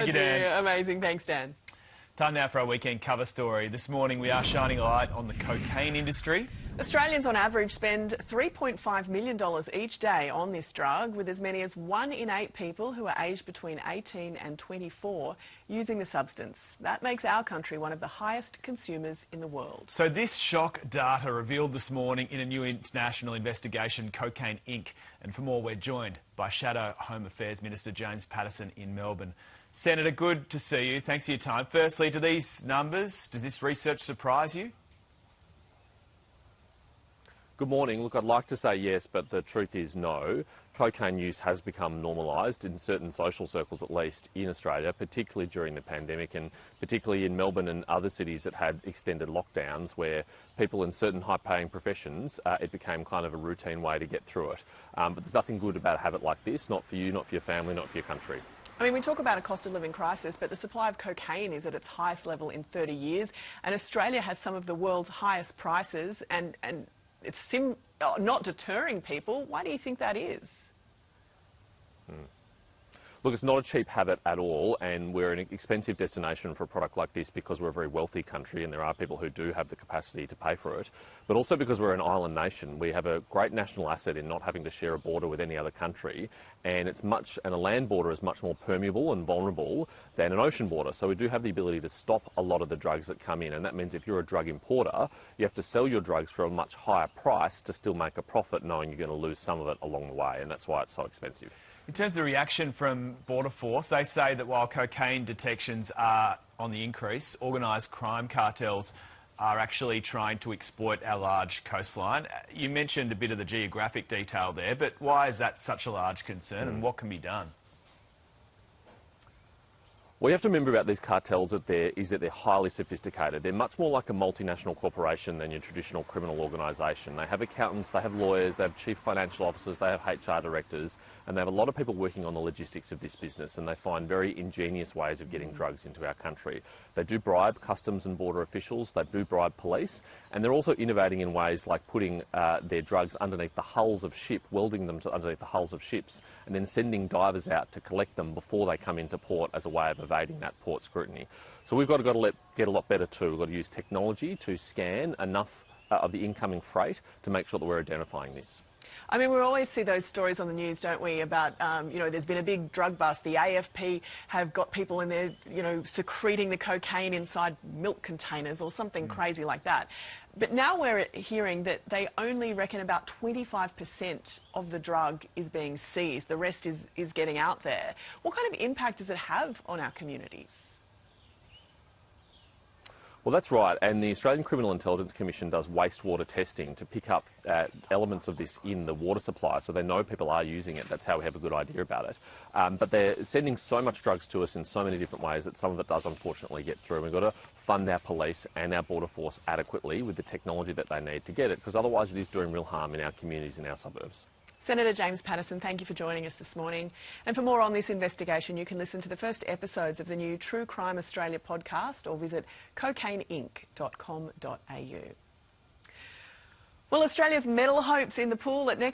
Thank you, Dan. Amazing. Thanks, Dan. Time now for our weekend cover story. This morning we are shining a light on the cocaine industry. Australians on average spend $3.5 million each day on this drug, with as many as 1 in 8 people who are aged between 18 and 24 using the substance. That makes our country one of the highest consumers in the world. So this shock data revealed this morning in a new international investigation, Cocaine Inc. And for more, we're joined by Shadow Home Affairs Minister James Paterson in Melbourne. Senator, good to see you. Thanks for your time. Firstly, do these numbers, does this research surprise you? Good morning. Look, I'd like to say yes, but the truth is no. Cocaine use has become normalised in certain social circles, at least, in Australia, particularly during the pandemic and particularly in Melbourne and other cities that had extended lockdowns where people in certain high-paying professions, it became kind of a routine way to get through it. But there's nothing good about a habit like this, not for you, not for your family, not for your country. I mean, we talk about a cost of living crisis, but the supply of cocaine is at its highest level in 30 years, and Australia has some of the world's highest prices, and it's not deterring people. Why do you think that is? Look, it's not a cheap habit at all, and we're an expensive destination for a product like this because we're a very wealthy country and there are people who do have the capacity to pay for it, but also because we're an island nation. We have a great national asset in not having to share a border with any other country, and a land border is much more permeable and vulnerable than an ocean border. So we do have the ability to stop a lot of the drugs that come in, and that means if you're a drug importer, you have to sell your drugs for a much higher price to still make a profit, knowing you're going to lose some of it along the way, and that's why it's so expensive. In terms of the reaction from Border Force, they say that while cocaine detections are on the increase, organised crime cartels are actually trying to exploit our large coastline. You mentioned a bit of the geographic detail there, but why is that such a large concern and what can be done? What you have to remember about these cartels is that they're highly sophisticated. They're much more like a multinational corporation than your traditional criminal organisation. They have accountants, they have lawyers, they have chief financial officers, they have HR directors, and they have a lot of people working on the logistics of this business, and they find very ingenious ways of getting drugs into our country. They do bribe customs and border officials, they do bribe police, and they're also innovating in ways like putting their drugs underneath the hulls of ships, welding them to underneath the hulls of ships, and then sending divers out to collect them before they come into port as a way of evading that port scrutiny. So we've got to get a lot better too. We've got to use technology to scan enough of the incoming freight to make sure that we're identifying this. I mean, we always see those stories on the news, don't we, about, there's been a big drug bust. The AFP have got people in there, secreting the cocaine inside milk containers or something crazy like that. But now we're hearing that they only reckon about 25% of the drug is being seized. The rest is getting out there. What kind of impact does it have on our communities? Well, that's right, and the Australian Criminal Intelligence Commission does wastewater testing to pick up elements of this in the water supply, so they know people are using it. That's how we have a good idea about it. But they're sending so much drugs to us in so many different ways that some of it does unfortunately get through. We've got to fund our police and our border force adequately with the technology that they need to get it, because otherwise it is doing real harm in our communities and our suburbs. Senator James Paterson, thank you for joining us this morning. And for more on this investigation, you can listen to the first episodes of the new True Crime Australia podcast or visit cocaineinc.com.au. Well, Australia's medal hopes in the pool at next